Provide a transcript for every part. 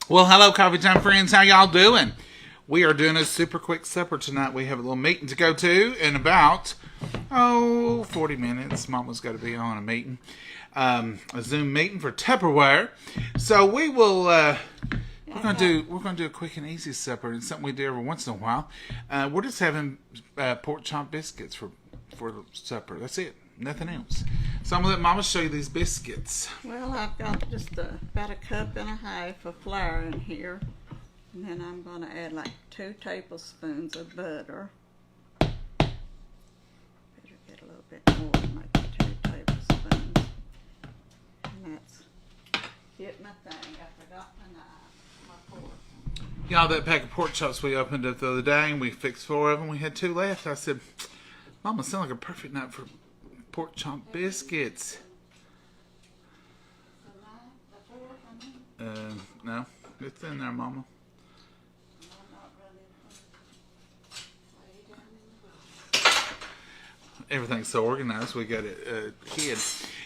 Well, hello, coffee time friends. How y'all doing? We are doing a super quick supper tonight. We have a little meeting to go to in about 40 minutes. Mama's got to be on a meeting, a Zoom meeting for Tupperware. So we will. We're gonna do a quick and easy supper. It's something we do every once in a while. We're just having pork chop biscuits for supper. That's it. Nothing else. So I'm gonna let Mama show you these biscuits. Well, I've got just about a cup and a half of flour in here. And then I'm going to add like 2 tablespoons of butter. Better get a little bit more than like 2 tablespoons. And that's it, my thing. I forgot my fork. Y'all, that pack of pork chops we opened up the other day and we fixed 4 of them. We had 2 left. I said, Mama, sound like a perfect night for pork chop biscuits. No, it's in there, Mama. Everything's so organized. We got it hid.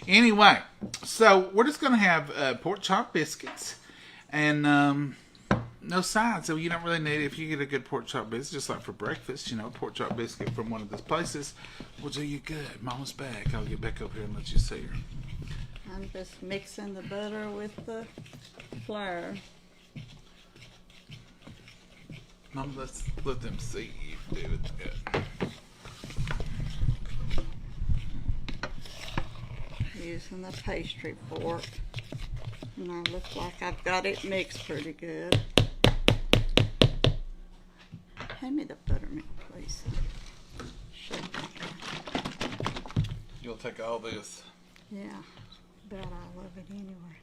Anyway, so we're just gonna have pork chop biscuits and no sides. So you don't really need it. If you get a good pork chop biscuit, just like for breakfast, pork chop biscuit from one of those places will do you good. Mama's back. I'll get back over here and let you see her. I'm just mixing the butter with the flour. Mama, let's let them see you do it good. Using the pastry fork. And I look like I've got it mixed pretty good. Hand me the buttermilk, please. You'll take all this. Yeah, about all of it anyway.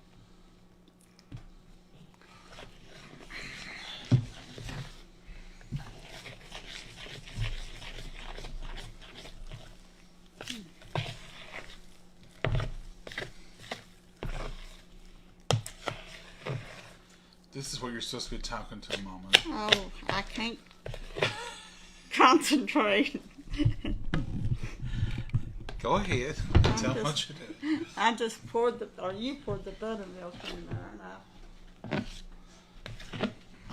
This is what you're supposed to be talking to, Mama. Oh, I can't concentrate. Go ahead. Tell them what you do. I just poured you poured the buttermilk in there.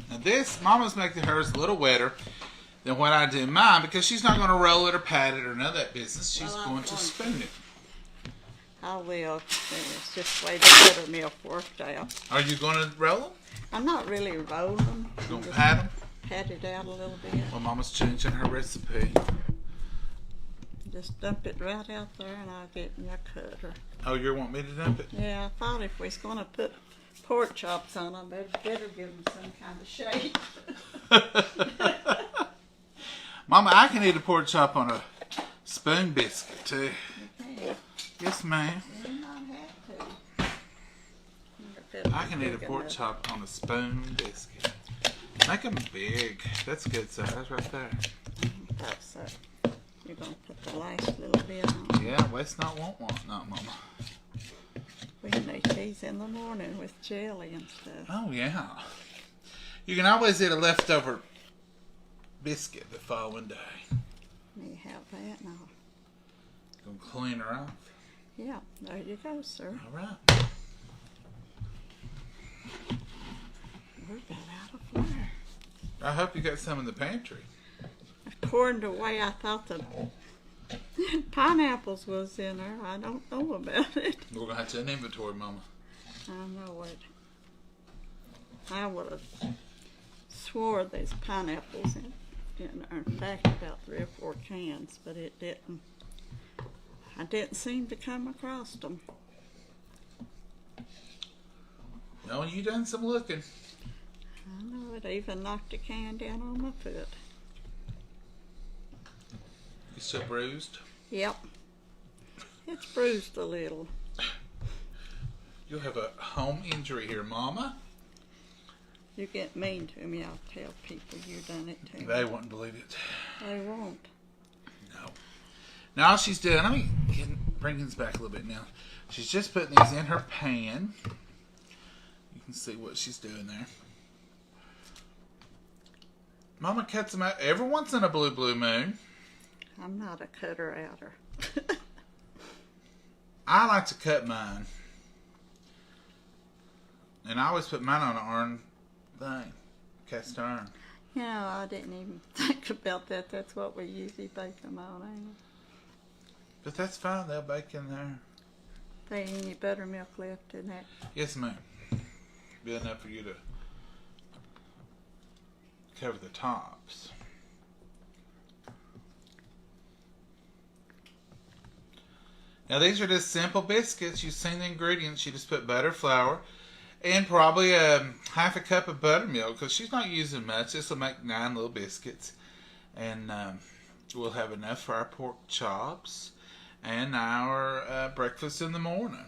Now this, Mama's making hers a little wetter than what I do mine because she's not going to roll it or pat it or none of that business. She's going to spoon it. I will. It's just the way the buttermilk worked out. Are you going to roll them? I'm not really rolling them. You going to pat them? Pat it out a little bit. Well, Mama's changing her recipe. Just dump it right out there and I'll get in your cutter. Oh, you want me to dump it? Yeah, I thought if we was going to put pork chops on them, I'd better give them some kind of shape. Mama, I can eat a pork chop on a spoon biscuit too. Okay. Yes, ma'am. You do not have to. I can eat a pork chop on a spoon biscuit. Make them big. That's good size right there. That's it. You're going to put the last little bit on. Yeah, waste not, want not, Mama. We can eat these in the morning with jelly and stuff. Oh, yeah. You can always eat a leftover biscuit the following day. You have that now. Gonna clean her off. Yeah, there you go, sir. All right. We're about out of flour. I hope you got some in the pantry. According to the way I thought the pineapples was in there, I don't know about it. We're gonna have to an inventory, Mama. I know it. I would have swore there's pineapples in there. In fact, about 3 or 4 cans, but it didn't. I didn't seem to come across them. No, you done some looking. I know it. Even knocked a can down on my foot. You still bruised? Yep. It's bruised a little. You'll have a home injury here, Mama. You get mean to me, I'll tell people you done it to me. They won't believe it. They won't. No. Now all she's doing, let me bring these back a little bit now. She's just putting these in her pan. You can see what she's doing there. Mama cuts them out every once in a blue moon. I'm not a cutter outer. I like to cut mine. And I always put mine on an thing. Cast iron. You know, I didn't even think about that. That's what we usually bake them on, ain't it? But that's fine. They'll bake in there. There ain't any buttermilk left in that. Yes, ma'am. Be enough for you to cover the tops. Now these are just simple biscuits. You've seen the ingredients. You just put butter, flour, and probably half a cup of buttermilk because she's not using much. This will make 9 little biscuits. And we'll have enough for our pork chops and our breakfast in the morning.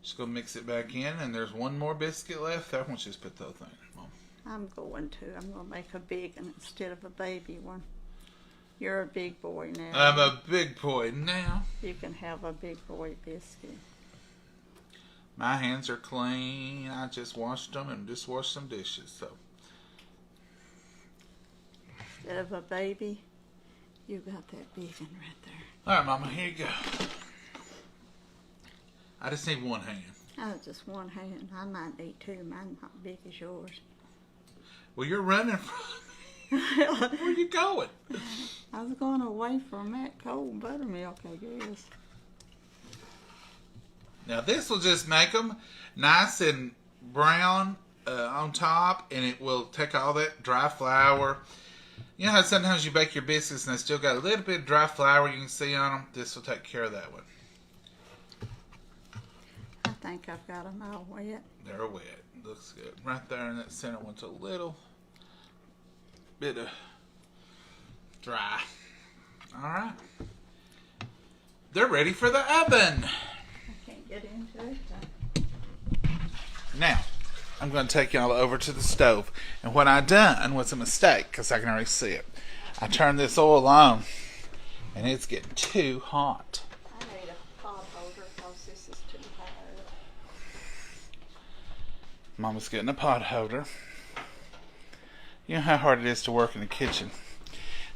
Just going to mix it back in, and there's one more biscuit left. I want you to put the whole thing in. I'm going to make a big one instead of a baby one. You're a big boy now. I'm a big boy now. You can have a big boy biscuit. My hands are clean. I just washed them and just washed some dishes. So instead of a baby, you got that big one right there. All right, Mama, here you go. I just need one hand. Oh, just one hand. I might need 2. Mine's not big as yours. Well, you're running from me. Where are you going? I was going away from that cold buttermilk, I guess. Now, this will just make them nice and brown on top, and it will take all that dry flour. You know how sometimes you bake your biscuits and they still got a little bit of dry flour you can see on them? This will take care of that one. I think I've got them all wet. They're wet. Looks good. Right there in that center one's a little bit of dry. All right. They're ready for the oven. I can't get into it. Now, I'm going to take y'all over to the stove. And what I done was a mistake because I can already see it. I turned this oil on and it's getting too hot. I need a pot holder because this is too hot. Mama's getting a pot holder. You know how hard it is to work in the kitchen.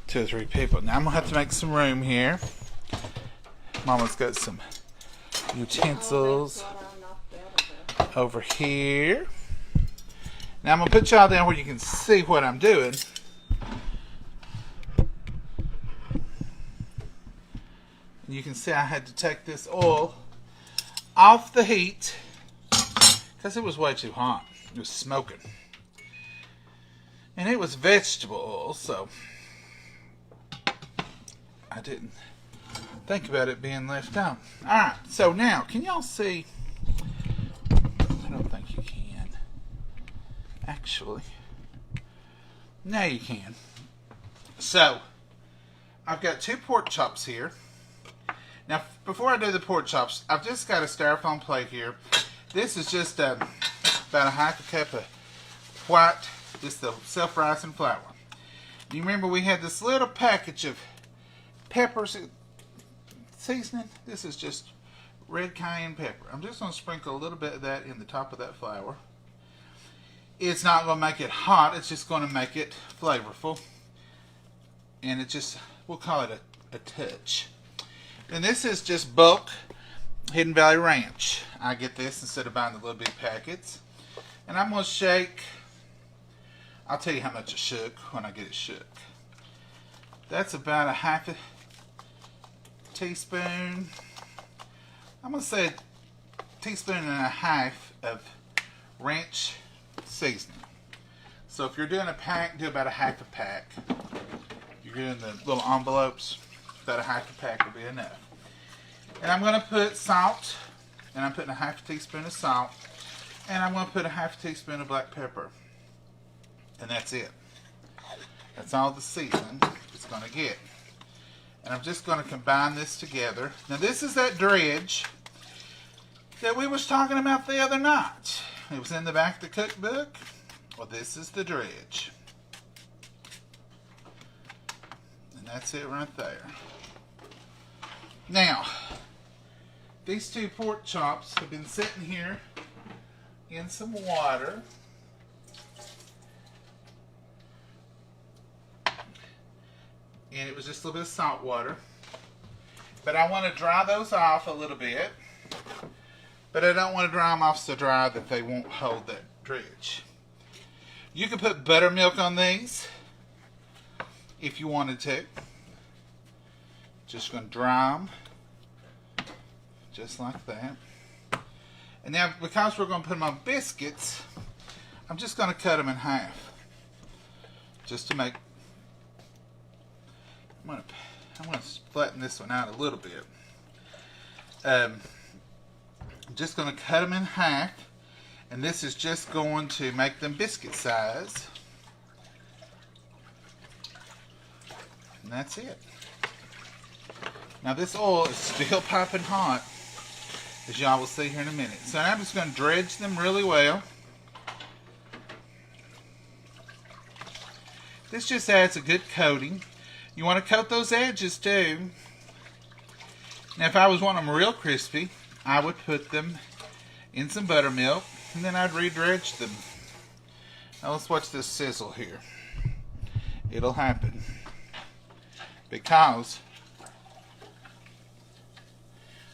2 or 3 people. Now I'm going to have to make some room here. Mama's got some utensils over here. Now I'm going to put y'all down where you can see what I'm doing. And you can see I had to take this oil off the heat because it was way too hot. It was smoking. And it was vegetable oil, so I didn't think about it being left on. Alright, so now, can y'all see? I don't think you can. Actually. Now you can. So, I've got 2 pork chops here. Now, before I do the pork chops, I've just got a styrofoam plate here. This is just about a half a cup of white, just the self-rising flour. You remember we had this little package of peppers seasoning? This is just red cayenne pepper. I'm just going to sprinkle a little bit of that in the top of that flour. It's not going to make it hot. It's just going to make it flavorful. And it just, we'll call it a touch. And this is just bulk Hidden Valley Ranch. I get this instead of buying the little big packets. And I'm going to shake. I'll tell you how much it shook when I get it shook. That's about a half a teaspoon. I'm going to say a teaspoon and a half of ranch seasoning. So if you're doing a pack, do about a half a pack. If you're doing the little envelopes, about a half a pack will be enough. And I'm going to put salt, and I'm putting a half a teaspoon of salt, and I'm going to put a half a teaspoon of black pepper. And that's it. That's all the seasoning it's going to get. And I'm just going to combine this together. Now this is that dredge that we was talking about the other night. It was in the back of the cookbook. Well, this is the dredge. And that's it right there. Now, these 2 pork chops have been sitting here in some water. And it was just a little bit of salt water. But I want to dry those off a little bit. But I don't want to dry them off so dry that they won't hold that dredge. You could put buttermilk on these if you wanted to. Just going to dry them just like that. And now, because we're going to put them on biscuits, I'm just going to cut them in half. Just to make... I'm going to flatten this one out a little bit. I'm just going to cut them in half. And this is just going to make them biscuit size. And that's it. Now this oil is still piping hot, as y'all will see here in a minute. So now I'm just going to dredge them really well. This just adds a good coating. You want to coat those edges too. Now if I was wanting them real crispy, I would put them in some buttermilk and then I'd re-dredge them. Now let's watch this sizzle here. It'll happen because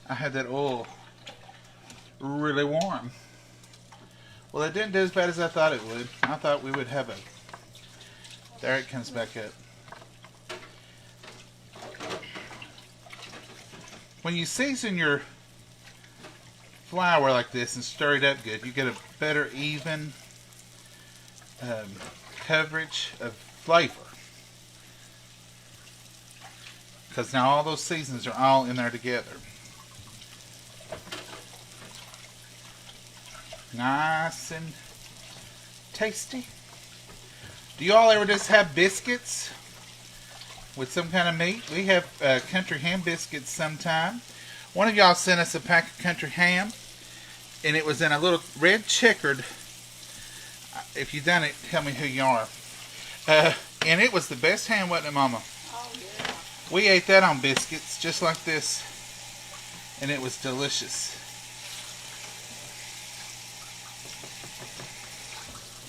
I had that oil really warm. Well, it didn't do as bad as I thought it would. I thought we would have a... There it comes back up. When you season your flour like this and stir it up good, you get a better, even coverage of flavor. Because now all those seasons are all in there together. Nice and tasty. Do y'all ever just have biscuits with some kind of meat? We have country ham biscuits sometime. One of y'all sent us a pack of country ham, and it was in a little red checkered. If you've done it, tell me who you are. And it was the best ham, wasn't it, Mama? Oh, yeah. We ate that on biscuits, just like this, and it was delicious.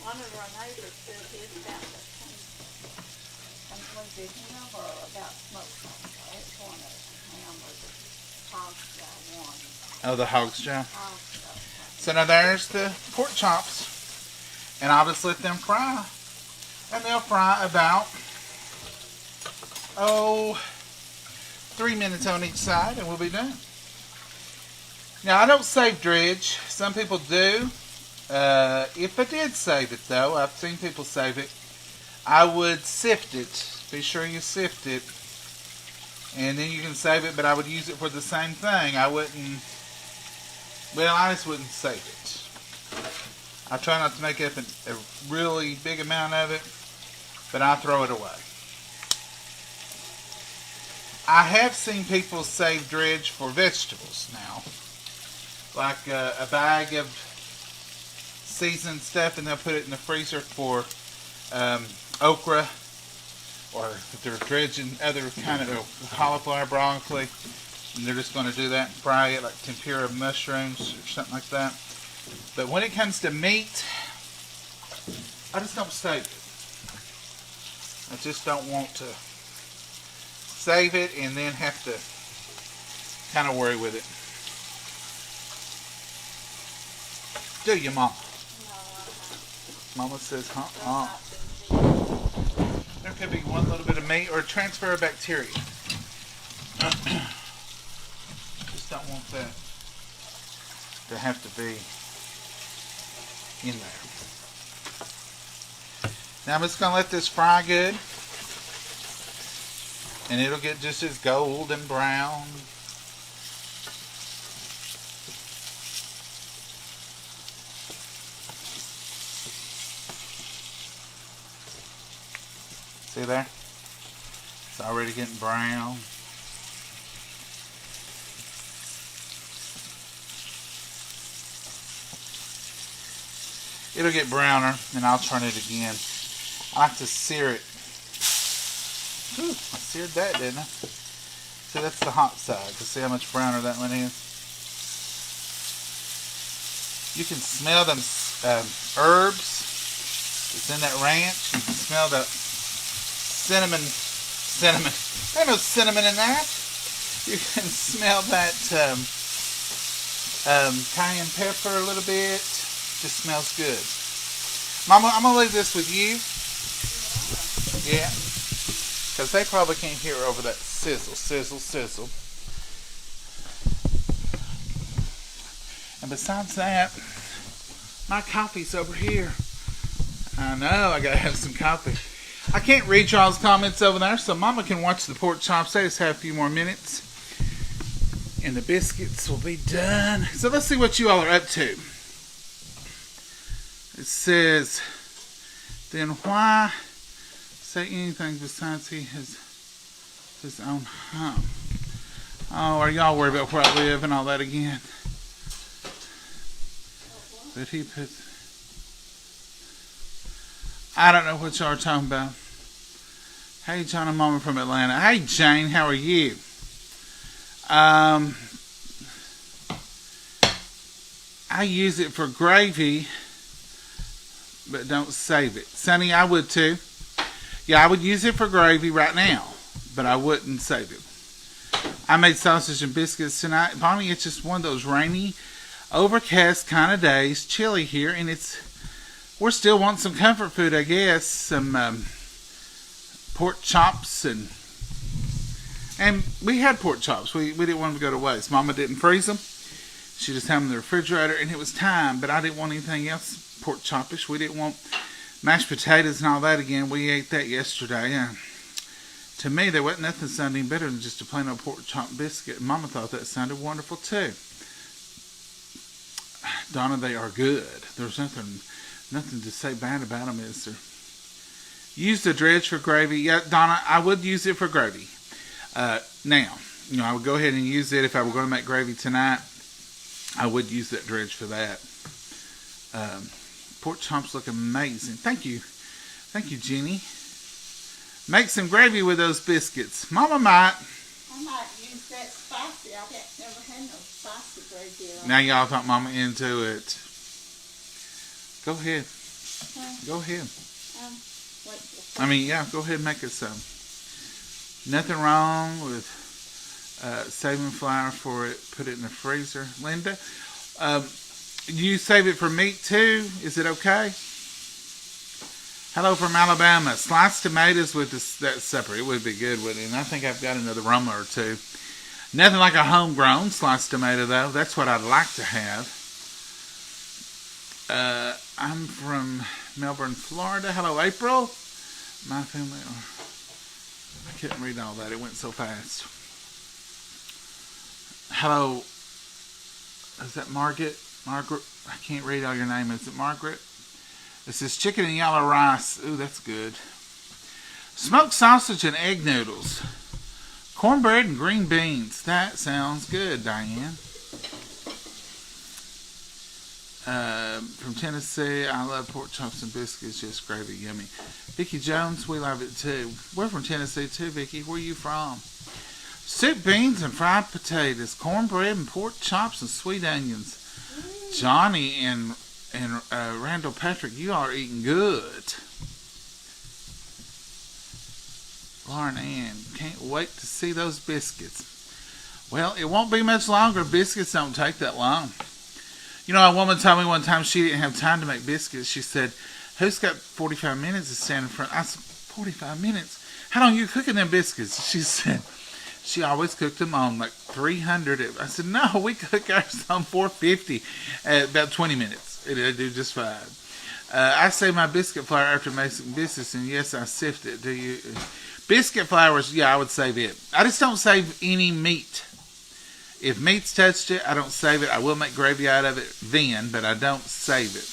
One of our neighbors said his family and was it him or about smoked ham? It's one of them. Ham was a hog's jaw one. Oh, the hog's jaw. Hog's jaw. So now there's the pork chops, and I'll just let them fry, and they'll fry about 3 minutes on each side, and we'll be done. Now I don't save dredge. Some people do. If I did save it, though, I've seen people save it, I would sift it. Be sure you sift it, and then you can save it, but I would use it for the same thing. I wouldn't, well, I just wouldn't save it. I try not to make up a really big amount of it, but I throw it away. I have seen people save dredge for vegetables now, like a bag of seasoned stuff, and they'll put it in the freezer for okra, or if they're dredging other kind of cauliflower, broccoli, and they're just going to do that and fry it like tempura mushrooms or something like that. But when it comes to meat, I just don't save it. I just don't want to save it and then have to kind of worry with it. Do you, Mom? Mama says, there could be one little bit of meat or transfer of bacteria. Just don't want that to have to be in there. Now I'm just going to let this fry good, and it'll get just as golden brown. See there? It's already getting brown. It'll get browner, and I'll turn it again. I like to sear it. Whew, I seared that, didn't I? See, that's the hot side. To see how much browner that one is. You can smell them herbs that's in that ranch. You can smell the cinnamon. There's no cinnamon in that. You can smell that cayenne pepper a little bit. Just smells good. Mama, I'm going to leave this with you. Yeah. Because they probably can't hear over that sizzle, sizzle, sizzle. And besides that, my coffee's over here. I know, I got to have some coffee. I can't read y'all's comments over there, so Mama can watch the pork chops. They just have a few more minutes. And the biscuits will be done. So let's see what you all are up to. It says, then why say anything besides he has his own home? Oh, are y'all worried about where I live and all that again? But he puts... I don't know what y'all are talking about. Hey, John and Mama from Atlanta. Hey, Jane, how are you? I use it for gravy, but don't save it. Sonny, I would too. Yeah, I would use it for gravy right now, but I wouldn't save it. I made sausage and biscuits tonight. Bonnie, it's just one of those rainy, overcast kind of days. Chilly here, and we're still wanting some comfort food, I guess. Some pork chops, and we had pork chops. We didn't want them to go to waste. Mama didn't freeze them. She just had them in the refrigerator, and it was time, but I didn't want anything else pork chopish. We didn't want mashed potatoes and all that again. We ate that yesterday. To me, there wasn't nothing sounding better than just a plain old pork chop biscuit. Mama thought that sounded wonderful too. Donna, they are good. There's nothing to say bad about them, is there? Use the dredge for gravy. Yeah, Donna, I would use it for gravy. Now, I would go ahead and use it if I were going to make gravy tonight. I would use that dredge for that. Pork chops look amazing. Thank you. Thank you, Jenny. Make some gravy with those biscuits. Mama might. I might use that spicy. I've never had no spicy gravy. Now y'all talk Mama into it. Go ahead. Go ahead. Go ahead and make it some. Nothing wrong with saving flour for it. Put it in the freezer. Linda, you save it for meat too? Is it okay? Hello from Alabama. Sliced tomatoes with that supper. It would be good, wouldn't it? And I think I've got another Roma or two. Nothing like a homegrown sliced tomato, though. That's what I'd like to have. I'm from Melbourne, Florida. Hello, April. My family are... I couldn't read all that. It went so fast. Hello. Is that Margaret? Margaret? I can't read all your name. Is it Margaret? It says chicken and yellow rice. Ooh, that's good. Smoked sausage and egg noodles. Cornbread and green beans. That sounds good, Diane. From Tennessee, I love pork chops and biscuits, just gravy, yummy. Vicki Jones, we love it too. We're from Tennessee too, Vicki. Where are you from? Soup, beans, and fried potatoes, cornbread and pork chops and sweet onions. Johnny and Randall Patrick, you are eating good. Lauren Ann, can't wait to see those biscuits. Well, it won't be much longer. Biscuits don't take that long. A woman told me one time she didn't have time to make biscuits. She said, who's got 45 minutes to stand in front? I said, 45 minutes? How long are you cooking them biscuits? She said, she always cooked them on like 300. I said, no, we cook ours on 450 at about 20 minutes. It'll do just fine. I save my biscuit flour after making biscuits, and yes, I sift it. Do you? Biscuit flours, yeah, I would save it. I just don't save any meat. If meat's touched it, I don't save it. I will make gravy out of it then, but I don't save it.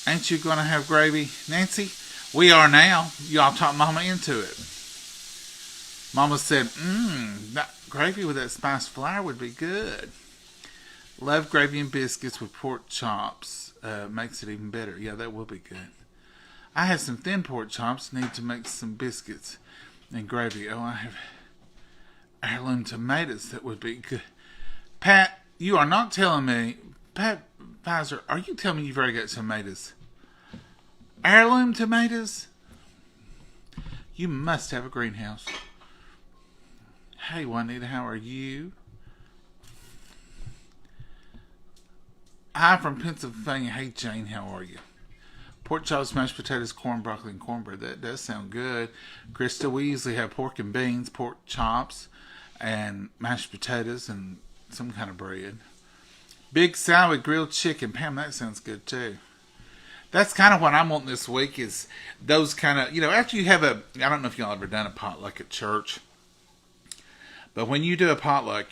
Ain't you going to have gravy, Nancy? We are now. Y'all talk Mama into it. Mama said, that gravy with that spiced flour would be good. Love gravy and biscuits with pork chops. Makes it even better. Yeah, that will be good. I have some thin pork chops. Need to make some biscuits and gravy. Oh, I have heirloom tomatoes. That would be good. Pat, you are not telling me. Pat Pfizer, are you telling me you've already got tomatoes? Heirloom tomatoes? You must have a greenhouse. Hey, Juanita, how are you? Hi from Pennsylvania. Hey, Jane, how are you? Pork chops, mashed potatoes, corn, broccoli, and cornbread. That does sound good. Krista, we usually have pork and beans, pork chops, and mashed potatoes, and some kind of bread. Big salad, grilled chicken. Pam, that sounds good, too. That's kind of what I'm wanting this week is those kind of, after you have I don't know if y'all ever done a potluck at church, but when you do a potluck,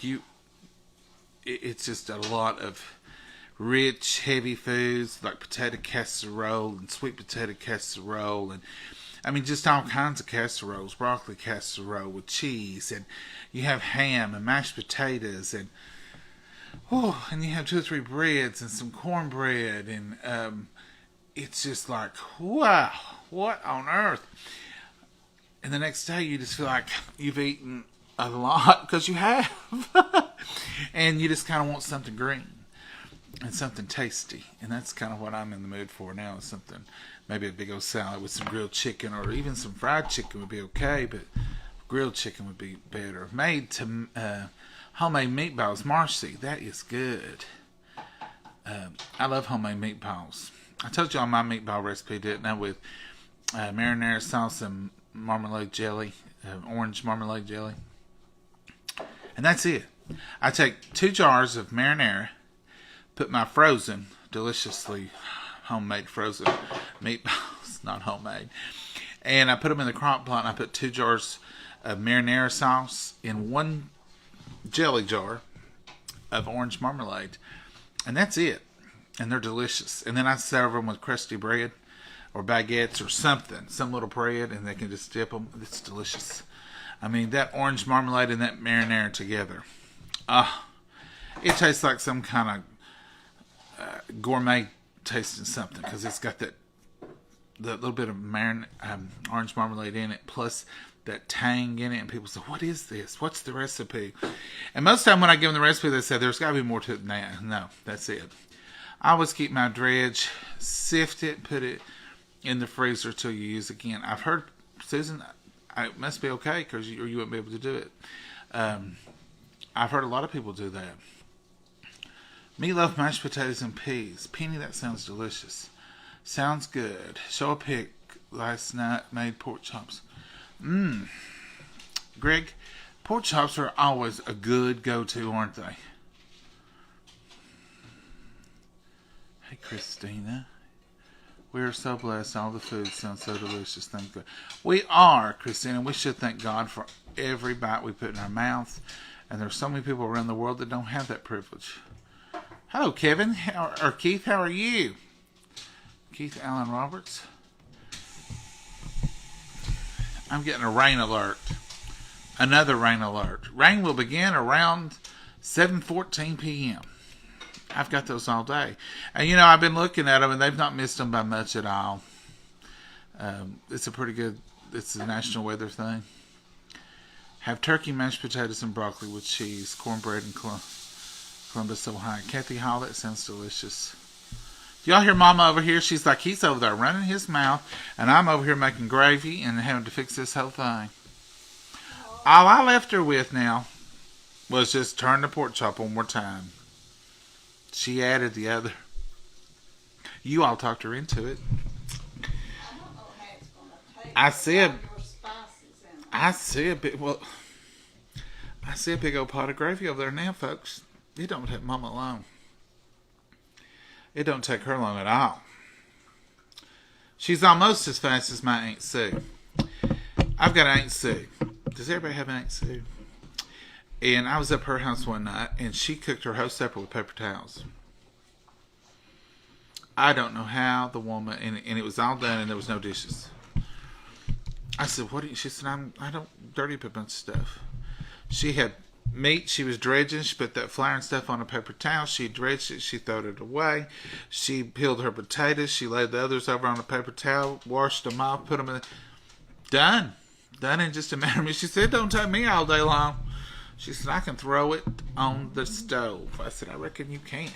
it's just a lot of rich, heavy foods like potato casserole and sweet potato casserole, and I mean just all kinds of casseroles, broccoli casserole with cheese, and you have ham and mashed potatoes, and you have 2 or 3 breads and some cornbread, and it's just like, wow, what on earth? And the next day you just feel like you've eaten a lot because you have, and you just kind of want something green and something tasty, and that's kind of what I'm in the mood for now. Is something, maybe a big old salad with some grilled chicken, or even some fried chicken would be okay, but grilled chicken would be better. Made to homemade meatballs, Marcy, that is good. I love homemade meatballs. I told you all my meatball recipe, didn't I, with marinara sauce and marmalade jelly, orange marmalade jelly, and that's it. I take 2 jars of marinara, put my frozen, deliciously homemade frozen meatballs, not homemade, and I put them in the crock pot, and I put 2 jars of marinara sauce in 1 jelly jar of orange marmalade, and that's it. And they're delicious. And then I serve them with crusty bread or baguettes or something, some little bread, and they can just dip them. It's delicious. I mean, that orange marmalade and that marinara together. It tastes like some kind of gourmet tasting something, because it's got that little bit of orange marmalade in it, plus that tang in it, and people say, what is this? What's the recipe? And most of the time when I give them the recipe, they say, there's got to be more to it than that. No, that's it. I always keep my dredge, sift it, put it in the freezer till you use again. I've heard, Susan, it must be okay, because you wouldn't be able to do it. I've heard a lot of people do that. Meatloaf, mashed potatoes, and peas. Penny, that sounds delicious. Sounds good. Show a pic. Last night made pork chops. Greg, pork chops are always a good go-to, aren't they? Hey, Christina. We are so blessed. All the food sounds so delicious. Thank God. We are, Christina. We should thank God for every bite we put in our mouth. And there's so many people around the world that don't have that privilege. Hello, Kevin. Or Keith, how are you? Keith Allen Roberts. I'm getting a rain alert. Another rain alert. Rain will begin around 7:14 p.m. I've got those all day. And, I've been looking at them, and they've not missed them by much at all. It's a national weather thing. Have turkey, mashed potatoes, and broccoli with cheese, cornbread, and Columbus, Ohio. Kathy Hall, that sounds delicious. Y'all hear Mama over here? She's like, he's over there running his mouth, and I'm over here making gravy and having to fix this whole thing. All I left her with now was just turn the pork chop one more time. She added the other. You all talked her into it. I see a big old pot of gravy over there now, folks. It don't take Mama long. It don't take her long at all. She's almost as fast as my Aunt Sue. I've got Aunt Sue. Does everybody have an Aunt Sue? And I was up her house one night, and she cooked her whole supper with paper towels. I don't know how the woman, and it was all done, and there was no dishes. I said, what do you, she said, I don't dirty up a bunch of stuff. She had meat, she was dredging, she put that flour and stuff on a paper towel, she dredged it, she threw it away, she peeled her potatoes, she laid the others over on a paper towel, washed them off, put them in, done in just a matter of minutes. She said, it don't take me all day long. She said, I can throw it on the stove. I said, I reckon you can.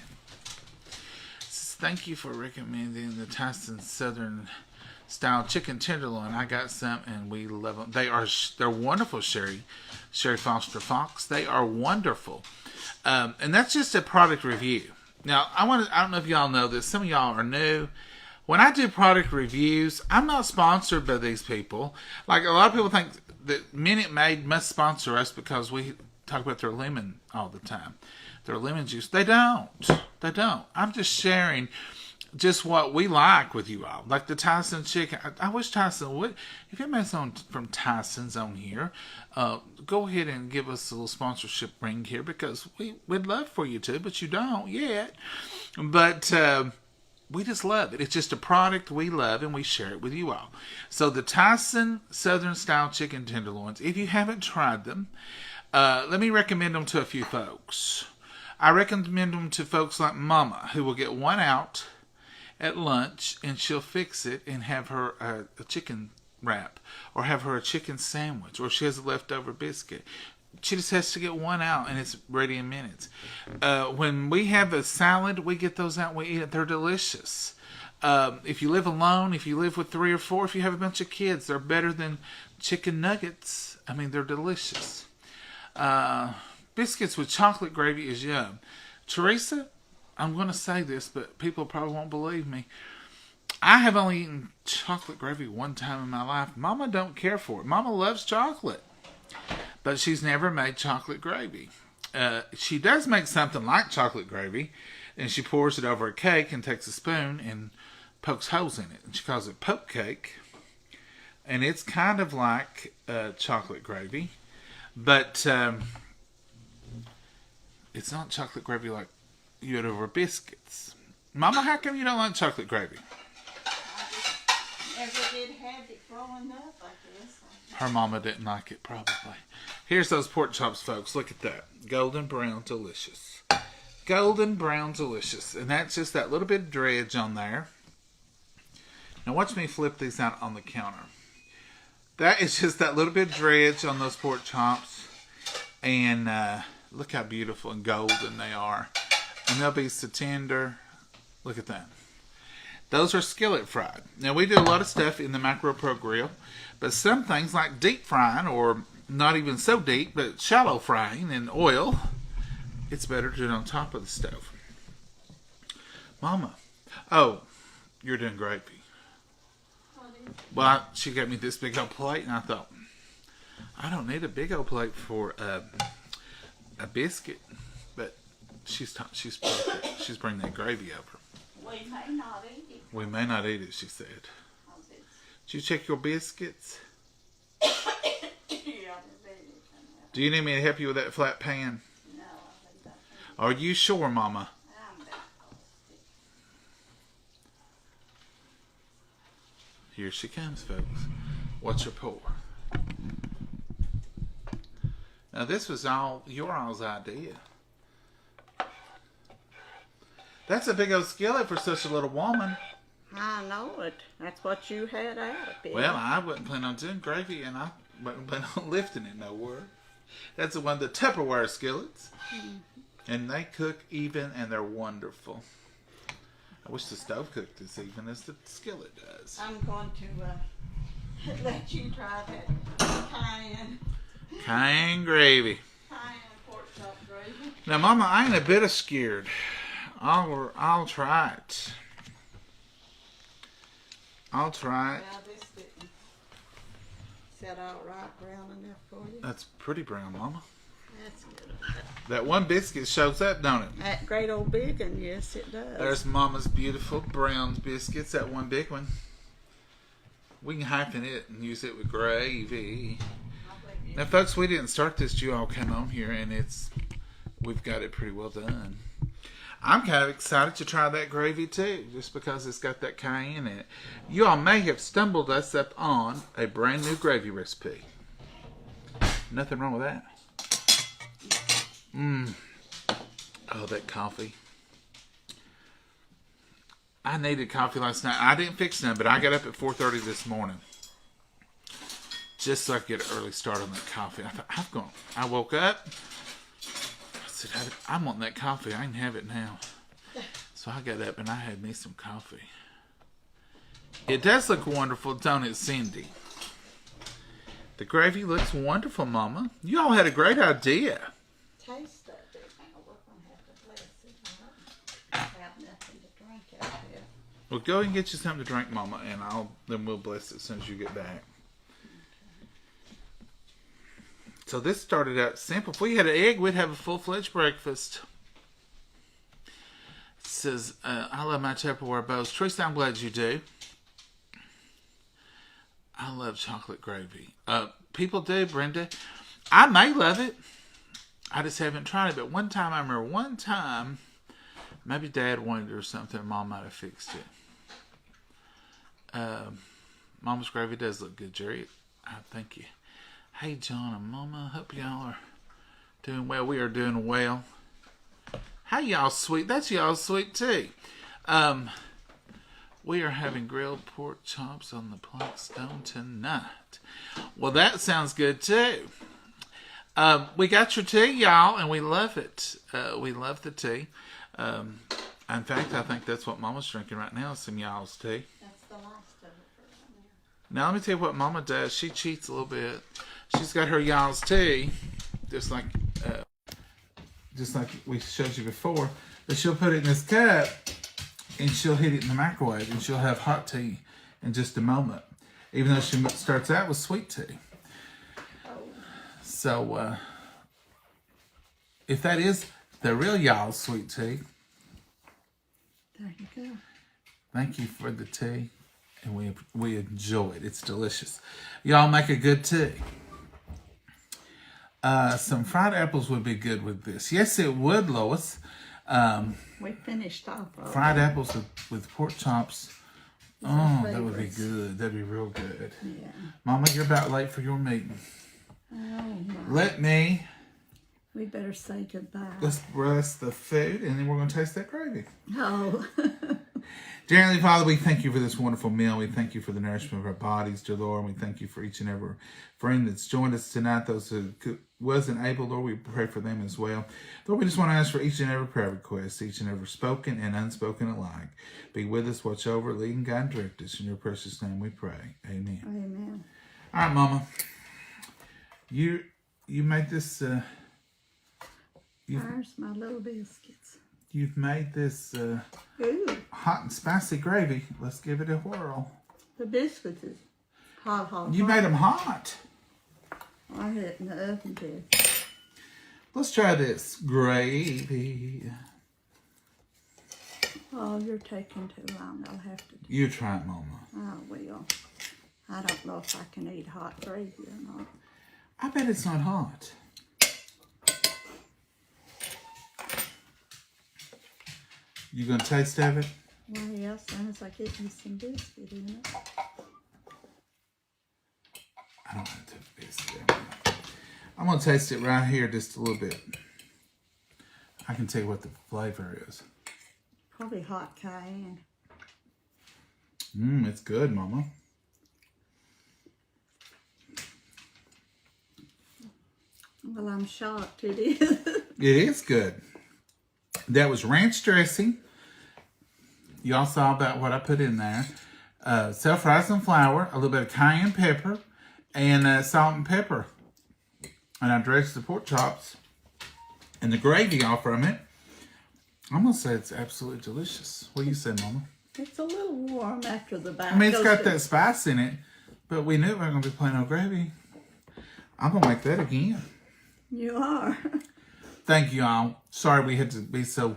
Says, thank you for recommending the Tyson Southern style chicken tenderloin. I got some and we love them. They're Wonderful, Sherry Foster Fox. They are wonderful. And that's just a product review. Now, I don't know if y'all know this. Some of y'all are new. When I do product reviews, I'm not sponsored by these people. Like, a lot of people think that Minute Maid must sponsor us because we talk about their lemon all the time. Their lemon juice. They don't. They don't. I'm just sharing just what we like with you all. Like the Tyson chicken. I wish Tyson would. If anybody's on from Tyson's on here, go ahead and give us a little sponsorship ring here because we'd love for you to, but you don't yet. But we just love it. It's just a product we love and we share it with you all. So the Tyson Southern Style Chicken Tenderloins, if you haven't tried them, let me recommend them to a few folks. I recommend them to folks like Mama, who will get one out at lunch and she'll fix it and have her a chicken wrap or have her a chicken sandwich or she has a leftover biscuit. She just has to get one out and it's ready in minutes. When we have a salad, we get those out and we eat it. They're delicious. If you live alone, if you live with 3 or 4, if you have a bunch of kids, they're better than chicken nuggets. I mean, they're delicious. Biscuits with chocolate gravy is yum. Teresa, I'm going to say this, but people probably won't believe me. I have only eaten chocolate gravy one time in my life. Mama don't care for it. Mama loves chocolate, but she's never made chocolate gravy. She does make something like chocolate gravy, and she pours it over a cake and takes a spoon and pokes holes in it. And she calls it poke cake, and it's kind of like chocolate gravy, but it's not chocolate gravy like you had over biscuits. Mama, how come you don't like chocolate gravy? I just never did have it growing up, I guess. Her mama didn't like it, probably. Here's those pork chops, folks. Look at that. Golden brown, delicious. Golden brown, delicious. And that's just that little bit of dredge on there. Now watch me flip these out on the counter. That is just that little bit of dredge on those pork chops. And look how beautiful and golden they are. And they'll be so tender. Look at that. Those are skillet fried. Now we do a lot of stuff in the Macro Pro Grill. But some things like deep frying, or not even so deep, but shallow frying in oil, it's better to do it on top of the stove. Mama. Oh, you're doing gravy. Well, she gave me this big old plate, and I thought, I don't need a big old plate for a biscuit. But she's perfect. She's bringing that gravy over. We may not eat it. We may not eat it, she said. Did you check your biscuits? Do you need me to help you with that flat pan? No, I think that's Are you sure, Mama? Here she comes, folks. Watch her pour. Now, this was all your all's idea. That's a big old skillet for such a little woman. I know it. That's what you had out of it. Well, I wasn't planning on doing gravy, and I wasn't planning on lifting it nowhere. That's one of the Tupperware skillets. Mm-hmm. And they cook even, and they're wonderful. I wish the stove cooked as even as the skillet does. I'm going to let you try that cayenne gravy. Cayenne pork chop gravy. Now, Mama, I ain't a bit scared. I'll try it. I'll try it. Now this didn't set out right brown enough for you. That's pretty brown, Mama. That's good. That one biscuit shows up, don't it? That great old big one, yes it does. There's Mama's beautiful brown biscuits, that one big one. We can hyphen it and use it with gravy. Now, folks, we didn't start this. You all came on here, and we've got it pretty well done. I'm kind of excited to try that gravy too, just because it's got that cayenne in it. You all may have stumbled us up on a brand new gravy recipe. Nothing wrong with that. Oh, that coffee. I needed coffee last night. I didn't fix none, but I got up at 4:30 this morning just so I could get an early start on that coffee. I thought, I woke up. I said, I want that coffee. I can have it now. So I got up and I had me some coffee. It does look wonderful, don't it, Cindy? The gravy looks wonderful, Mama. You all had a great idea. Taste of it. We're going to have to bless it. Well, go ahead and get you something to drink, Mama, and then we'll bless it as soon as you get back. So this started out simple. If we had an egg, we'd have a full-fledged breakfast. It says, I love my Tupperware bowls. Teresa, I'm glad you do. I love chocolate gravy. People do, Brenda. I may love it. I just haven't tried it. But I remember maybe Dad wanted it or something. Mom might have fixed it. Mama's gravy does look good, Jerry. Thank you. Hey, John and Mama. Hope y'all are doing well. We are doing well. Hey, y'all sweet. That's y'all sweet tea. We are having grilled pork chops on the Plank Stone tonight. Well, that sounds good, too. We got your tea, y'all, and we love it. We love the tea. In fact, I think that's what Mama's drinking right now, some y'all's tea. That's the last of it for right now. Now, let me tell you what Mama does. She cheats a little bit. She's got her y'all's tea, just like we showed you before, but she'll put it in this cup, and she'll hit it in the microwave, and she'll have hot tea in just a moment, even though she starts out with sweet tea. So, if that is the real y'all's sweet tea, there you go. thank you for the tea, and we enjoy it. It's delicious. Y'all make a good tea. Some fried apples would be good with this. Yes, it would, Lois. We finished off of Fried apples with pork chops. Oh, that would be favorites. good. That'd be real good. Yeah. Mama, you're about late for your meeting. Oh, We better say goodbye. let's bless the food, and then we're going to taste that gravy. Oh. Dear Heavenly Father, we thank you for this wonderful meal. We thank you for the nourishment of our bodies, dear Lord. And we thank you for each and every friend that's joined us tonight. Those who wasn't able, Lord, we pray for them as well. Lord, we just want to ask for each and every prayer request, each and every spoken and unspoken alike. Be with us, watch over, lead and guide and direct us. In your precious name we pray. Amen. Amen. All right, Mama. You made this... There's my little biscuits. You've made this Ooh, hot and spicy gravy. Let's give it a whirl. the biscuits is hot. You made them hot. I had it in the oven too. Let's try this gravy. Oh, you're taking too long. I'll have to do You try it, Mama. I will. I don't know if I can eat hot gravy or not. I bet it's not hot. You gonna taste of it? Well, yeah, as soon as I get me some biscuit in it. I don't want to take the biscuit. I'm gonna taste it right here just a little bit. I can tell you what the flavor is. Probably hot cayenne. It's good, Mama. Well, I'm shocked it is. It is good. That was ranch dressing. Y'all saw about what I put in there. Self-rising flour, a little bit of cayenne pepper, and salt and pepper. And I dressed the pork chops and the gravy off from it. I'm going to say it's absolutely delicious. What do you say, Mama? It's a little warm after the back. I mean, it's got that spice in it, but we knew we were going to be plain old gravy. I'm going to make that again. You are. Thank you all. Sorry we had to be so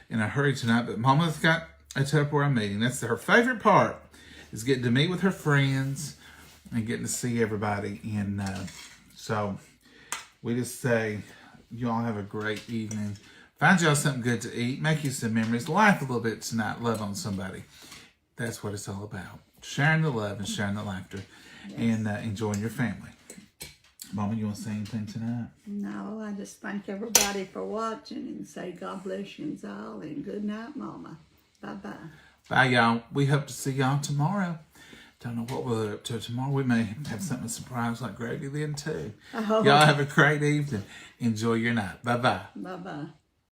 in a hurry tonight, but Mama's got a Tupperware meeting. That's her favorite part, is getting to meet with her friends and getting to see everybody. And so we just say you all have a great evening. Find y'all something good to eat. Make you some memories. Laugh a little bit tonight. Love on somebody. That's what it's all about. Sharing the love and sharing the laughter. Yes. And enjoying your family. Mama, you want to say anything tonight? No, I just thank everybody for watching and say God bless you all and good night, Mama. Bye-bye. Bye, y'all. We hope to see y'all tomorrow. Don't know what we're up to tomorrow. We may have something surprise like gravy then, too. Oh. Y'all have a great evening. Enjoy your night. Bye-bye. Bye-bye.